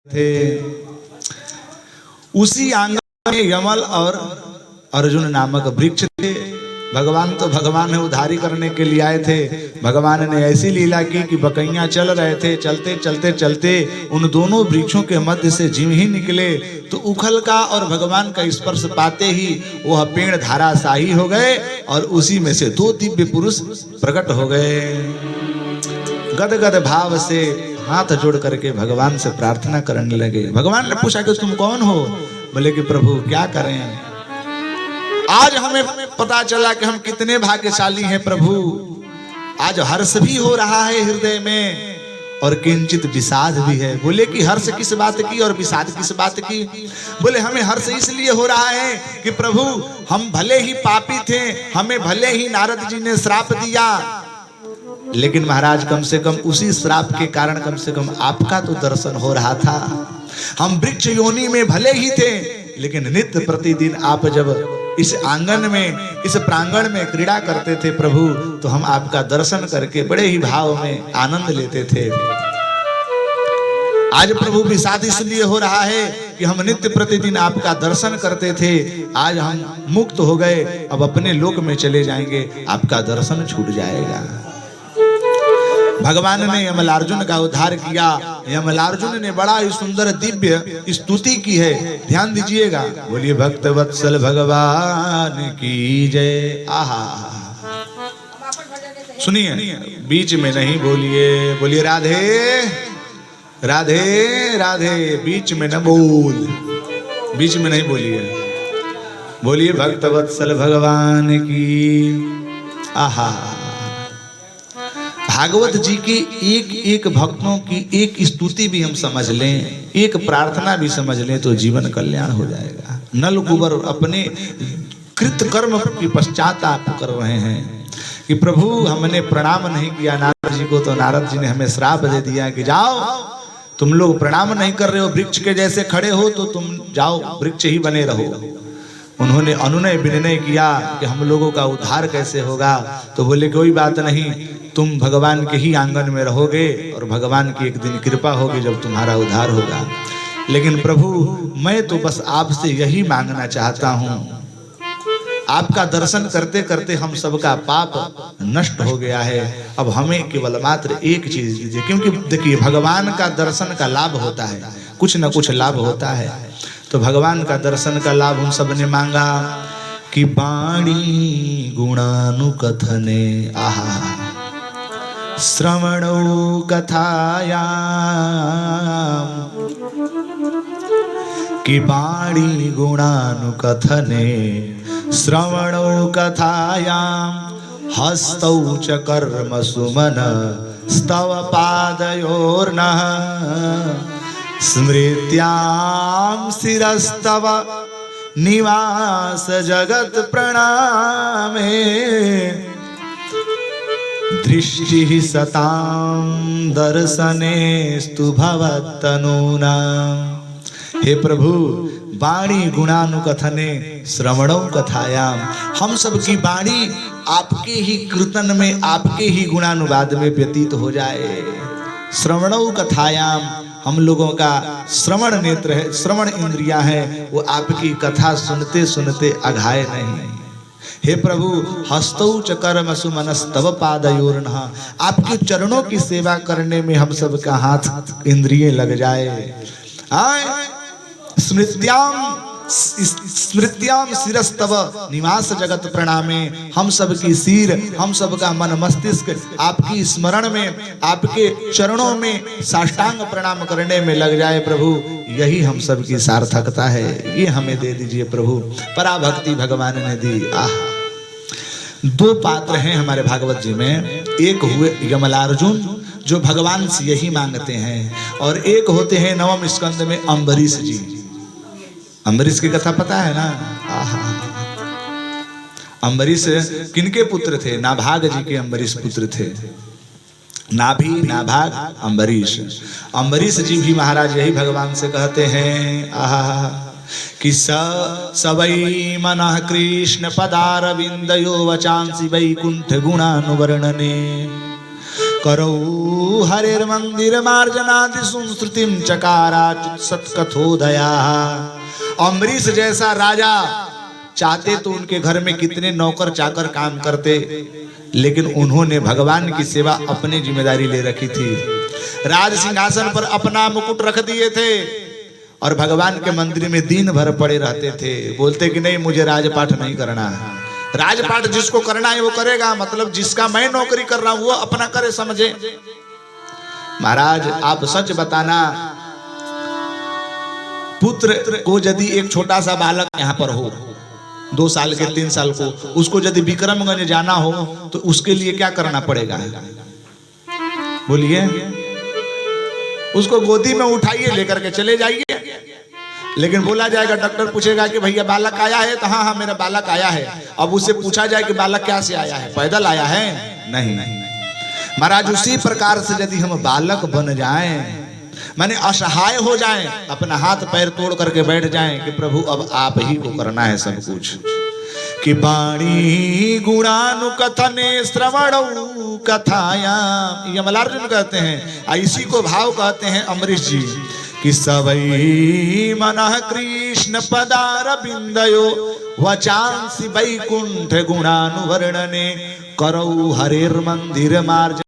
थे। उसी आंगन में यमल और अर्जुन नामक वृक्ष थे। भगवान तो भगवान है, उधारी करने के लिए आए थे। भगवान ने ऐसी लीला की कि बकैया चल रहे थे, चलते चलते चलते उन दोनों वृक्षों के मध्य से जीव ही निकले तो उखल का और भगवान का स्पर्श पाते ही वह पेड़ धाराशाही हो गए और उसी में से दो दिव्य पुरुष प्रकट हो गए। गदगद भाव से हाथ जोड़ करके भगवान से प्रार्थना करने लगे। भगवान ने पूछा कि तुम कौन हो? बोले कि प्रभु क्या करें, आज हमें पता चला कि हम कितने भाग्यशाली हैं प्रभु। आज हर्ष भी हो रहा है हृदय में और किंचित विषाद भी है। बोले कि हर्ष किस बात की और विषाद किस बात की? बोले हमें हर्ष इसलिए हो रहा है कि प्रभु हम भले ही पापी थे, हमें भले ही नारद जी ने श्राप दिया, लेकिन महाराज कम से कम उसी श्राप के कारण कम से कम आपका तो दर्शन हो रहा था। हम वृक्ष योनि में भले ही थे, लेकिन नित्य प्रतिदिन आप जब इस आंगन में, इस प्रांगण में क्रीड़ा करते थे प्रभु, तो हम आपका दर्शन करके बड़े ही भाव में आनंद लेते थे। आज प्रभु विषाद इसलिए हो रहा है कि हम नित्य प्रतिदिन आपका दर्शन करते थे, आज हम मुक्त हो गए, अब अपने लोक में चले जाएंगे, आपका दर्शन छूट जाएगा। भगवान ने यमलार्जुन का उद्धार किया। यमलार्जुन ने बड़ा ही सुंदर दिव्य स्तुति की है, ध्यान दीजिएगा। बोलिए भक्त वत्सल भगवान की जय। आहा, सुनिए, बीच में नहीं बोलिए, बोलिए राधे राधे राधे, बीच में न बोल, बीच में नहीं बोलिए, बोलिए भक्त वत्सल भगवान की। आहा, भागवत जी की एक एक भक्तों की एक स्तुति भी हम समझ लें, एक प्रार्थना भी समझ लें तो जीवन कल्याण हो जाएगा। नल कुबर अपने कृत कर्म की पश्चाताप कर रहे हैं कि प्रभु हमने प्रणाम नहीं किया नारद जी को, तो नारद जी ने हमें श्राप दे दिया कि जाओ, तुम लोग प्रणाम नहीं कर रहे हो, वृक्ष के जैसे खड़े हो तो तुम जाओ वृक्ष ही बने रहो। उन्होंने अनुनय विनय किया कि हम लोगों का उद्धार कैसे होगा, तो बोले कोई बात नहीं, तुम भगवान के ही आंगन में रहोगे और भगवान की एक दिन कृपा होगी जब तुम्हारा उद्धार होगा। लेकिन प्रभु मैं तो बस आपसे यही मांगना चाहता हूँ, आपका दर्शन करते करते हम सबका पाप नष्ट हो गया है, अब हमें केवल मात्र एक चीज दीजिए। क्योंकि देखिए भगवान का दर्शन का लाभ होता है, कुछ न कुछ लाभ होता है। तो भगवान का दर्शन का लाभ हम सब ने मांगा कि वाणी गुणानुकथने आहा श्रवणो कथायाम, कि वाणी गुणानुकथने श्रवणो कथायाम हस्तौ च कर्म सुमन स्तव पादयोर्नः स्मृत्यां शिरस्तव निवास जगत प्रणामे दृष्टि सतां दर्शनेस्तु भवत्तनूना। हे प्रभु वाणी गुणानुकथने श्रवणों कथायाम, हम सब की वाणी आपके ही कीर्तन में, आपके ही गुणानुवाद में व्यतीत हो जाए। श्रवणों कथायाम, हम लोगों का श्रवण नेत्र है, श्रवण इंद्रियां है, वो आपकी कथा सुनते सुनते अघाए नहीं। हे प्रभु हस्तौ च कर्म सुमनस्तव पादयोर्नः, आपके चरणों की सेवा करने में हम सब का हाथ इंद्रिय लग जाए। स्मृत्याम शिरस्तव निवास जगत प्रणामे, हम सब की सिर, हम सब का मन मस्तिष्क आपकी स्मरण में, आपके चरणों में साष्टांग प्रणाम करने में लग जाए। प्रभु यही हम सब की सार्थकता है, ये हमें दे दीजिए प्रभु। पराभक्ति भगवान ने दी। आह, दो पात्र हैं हमारे भागवत जी में, एक हुए यमलार्जुन जो भगवान से यही मांगते हैं, और एक होते हैं नवम स्कंद में अम्बरीश जी। अम्बरीश की कथा पता है ना? आहा, अम्बरीश किनके पुत्र थे? नाभाग जी के अम्बरीश पुत्र थे। नाभि नाभाग अम्बरीश। अम्बरीश जी भी महाराज यही भगवान से कहते हैं आहा कि सवै मनः कृष्ण पदारविंदयो वचांसि वैकुंठ गुणानुवर्णने करौ हरेर मंदिर मार्जनादि संस्कृतिम चकारा सत्कथोदया। अम्बरीश जैसा राजा चाहते तो उनके घर में कितने नौकर चाकर काम करते, लेकिन उन्होंने भगवान की सेवा अपनी जिम्मेदारी ले रखी थी। राज सिंहासन पर अपना मुकुट रख दिए थे और भगवान के मंदिर में दिन भर पड़े रहते थे। बोलते कि नहीं मुझे राजपाठ नहीं करना है। राजपाठ जिसको करना है वो करेगा, मतलब जिसका मैं नौकरी कर रहा हूं वो अपना करे समझे। महाराज आप सच बताना, पुत्र को यदि एक छोटा सा बालक यहाँ पर हो 2 साल के 3 साल को, उसको यदि विक्रमगंज जाना हो तो उसके लिए क्या करना पड़ेगा? बोलिए। उसको गोदी में उठाइए, लेकर के चले जाइए। लेकिन बोला जाएगा, डॉक्टर पूछेगा कि भैया बालक आया है, तो हाँ हाँ मेरा बालक आया है। अब उसे पूछा जाए कि बालक क्या से आया है, पैदल आया है? नहीं। महाराज उसी प्रकार से यदि हम बालक बन जाएं, माने असहाय हो जाएं, अपना हाथ पैर तोड़ करके बैठ जाएं कि प्रभु अब आप ही को करना है सब कुछ। कि वाणी गुणानुकथने श्रवणौ कथायाम, ये मल्लार्जुन कहते हैं। इसी को भाव कहते हैं अम्बरीश जी कि सवै मनः कृष्ण पदारविंदयो वचांसि वैकुंठ गुणानुवर्णने करौ हरेर मंदिर मार्ज